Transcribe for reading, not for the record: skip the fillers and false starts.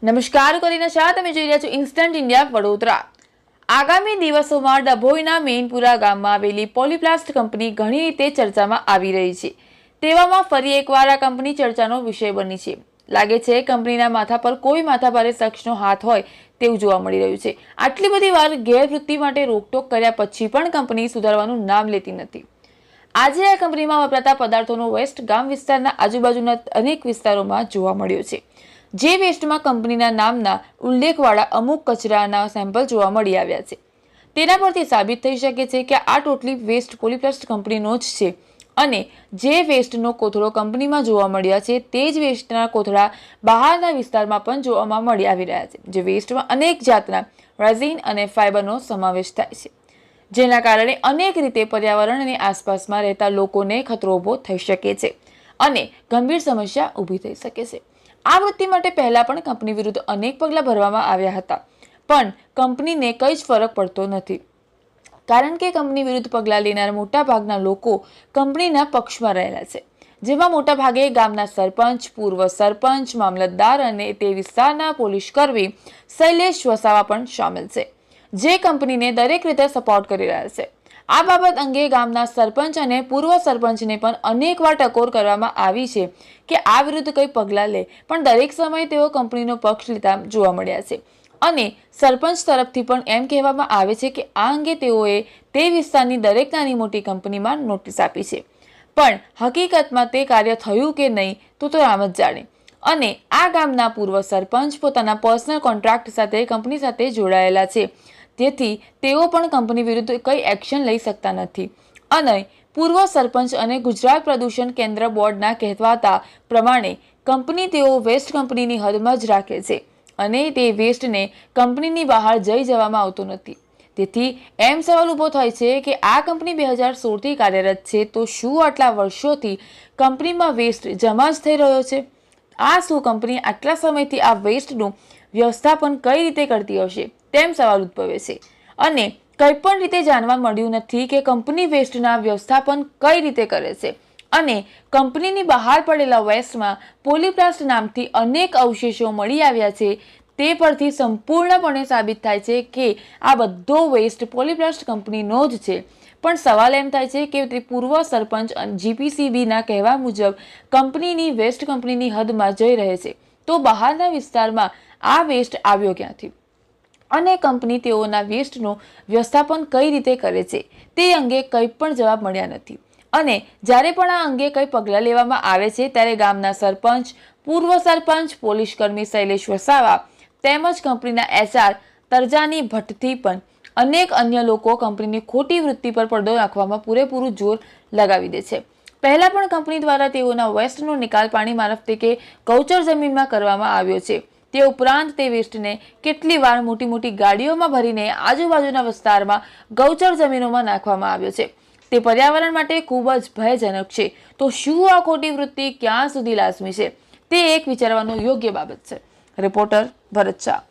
નમસ્કાર, કરીને શા તમે જોઈ રહ્યા છો ઇન્સ્ટન્ટ ઇન્ડિયા વડોદરા। આગામી દિવસોમાં ડભોઈના મેનપુરા ગામમાં આવેલી પોલીપ્લાસ્ટ કંપની ઘણી રીતે ચર્ચામાં આવી રહી છે। તેવામાં ફરી એકવાર આ કંપની ચર્ચાનો વિષય બની છે। લાગે છે કંપનીના માથા પર કોઈ માથાભારે શખ્સનો હાથ હોય તેવું જોવા મળી રહ્યું છે। આટલી બધી વાર ગેરવૃત્તિ માટે રોકટોક કર્યા પછી પણ કંપની સુધારવાનું નામ લેતી નથી। આજે આ કંપનીમાં વપરાતા પદાર્થોનો વેસ્ટ ગામ વિસ્તારના આજુબાજુના અનેક વિસ્તારોમાં જોવા મળ્યો છે। જે વેસ્ટમાં કંપનીના નામના ઉલ્લેખવાળા અમુક કચરાના સેમ્પલ જોવા મળી આવ્યા છે। તેના પરથી સાબિત થઈ શકે છે કે આ ટોટલી વેસ્ટ પોલીપ્લાસ્ટ કંપનીનો જ છે અને જે વેસ્ટનો કોથળો કંપનીમાં જોવા મળ્યા છે તે જ વેસ્ટના કોથળા બહારના વિસ્તારમાં પણ જોવામાં મળી આવી રહ્યા છે। જે વેસ્ટમાં અનેક જાતના રેઝિન અને ફાઇબરનો સમાવેશ થાય છે, જેના કારણે અનેક રીતે પર્યાવરણ અને આસપાસમાં રહેતા લોકોને ખતરો ઊભો થઈ શકે છે અને ગંભીર સમસ્યા ઊભી થઈ શકે છે। આ વૃત્તિ માટે પહેલા પણ કંપની વિરુદ્ધ અનેક પગલાં ભરવામાં આવ્યા હતા, પણ કંપનીને કંઈ જ ફરક પડતો નથી, કારણ કે કંપની વિરુદ્ધ પગલાં લેનાર મોટા ભાગના લોકો કંપનીના પક્ષમાં રહેલા છે, જેમાં મોટા ભાગે ગામના સરપંચ, પૂર્વ સરપંચ, મામલતદાર અને તે વિસ્તારના પોલીસ કર્મી શૈલેષ વસાવા પણ શામેલ છે, જે કંપનીને દરેક રીતે સપોર્ટ કરી રહ્યા છે। આ બાબત અંગે ગામના સરપંચ અને પૂર્વ સરપંચને પણ અનેકવાર ટકોર કરવામાં આવી છે કે આ વિરુદ્ધ કંઈ પગલાં લે, પણ દરેક સમયે તેઓ કંપનીનો પક્ષ લેતા જોવા મળ્યા છે અને સરપંચ તરફથી પણ એમ કહેવામાં આવે છે કે આ અંગે તેઓએ તે વિસ્તારની દરેક નાની મોટી કંપનીમાં નોટિસ આપી છે, પણ હકીકતમાં તે કાર્ય થયું કે નહીં તો રામ જ જાણે। અને આ ગામના પૂર્વ સરપંચ પોતાના પર્સનલ કોન્ટ્રાક્ટ સાથે કંપની સાથે જોડાયેલા છે, જેથી તેઓ પણ કંપની વિરુદ્ધ કંઈ એક્શન લઈ શકતા નથી અને પૂર્વ સરપંચ અને ગુજરાત પ્રદૂષણ કેન્દ્ર બોર્ડના કહેવાતા પ્રમાણે કંપની તેઓ વેસ્ટ કંપનીની હદમાં જ રાખે છે અને તે વેસ્ટને કંપનીની બહાર જઈ જવામાં આવતો નથી। તેથી એમ સવાલ ઊભો થાય છે કે આ કંપની 2016થી કાર્યરત છે, તો શું આટલા વર્ષોથી કંપનીમાં વેસ્ટ જમા જ થઈ રહ્યો છે? આ શું કંપની આટલા સમયથી આ વેસ્ટનું વ્યવસ્થાપન કઈ રીતે કરતી હશે તેમ સવાલ ઉદ્ભવે છે અને કંઈ પણ રીતે જાણવા મળ્યું નથી કે કંપની વેસ્ટના વ્યવસ્થાપન કઈ રીતે કરે છે અને કંપનીની બહાર પડેલા વેસ્ટમાં પોલીપ્લાસ્ટ નામથી અનેક અવશેષો મળી આવ્યા છે। તે પરથી સંપૂર્ણપણે સાબિત થાય છે કે આ બધો વેસ્ટ પોલીપ્લાસ્ટ કંપનીનો જ છે, પણ સવાલ એમ થાય છે કે તે પૂર્વ સરપંચ જીપીસીબીના કહેવા મુજબ કંપનીની વેસ્ટ કંપનીની હદમાં જઈ રહે છે, તો બહારના વિસ્તારમાં આ વેસ્ટ આવ્યો ક્યાંથી અને કંપની તેઓના વેસ્ટનું વ્યવસ્થાપન કઈ રીતે કરે છે તે અંગે કંઈ પણ જવાબ મળ્યા નથી। અને જ્યારે પણ આ અંગે કંઈ પગલાં લેવામાં આવે છે ત્યારે ગામના સરપંચ, પૂર્વ સરપંચ, પોલીસ કર્મી શૈલેષ વસાવા તેમજ કંપનીના એચઆર તરજાની ભટ્ટથી પણ અનેક અન્ય લોકો કંપનીની ખોટી વૃત્તિ પર પડદો નાખવામાં પૂરેપૂરું જોર લગાવી દે છે। પહેલા પણ કંપની દ્વારા તેઓના વેસ્ટનો નિકાલ પાણી મારફતે કે ગૌચર જમીનમાં કરવામાં આવ્યો છે। તે ઉપરાંત તે વેસ્ટને કેટલી વાર મોટી મોટી ગાડીઓમાં ભરીને આજુબાજુના વિસ્તારમાં ગૌચર જમીનોમાં નાખવામાં આવ્યો છે। તે પર્યાવરણ માટે ખૂબ જ ભયજનક છે। તો શું આ ખોટી વૃત્તિ ક્યાં સુધી લાજમી છે તે એક વિચારવાનું યોગ્ય બાબત છે। રિપોર્ટર ભરત શાહ।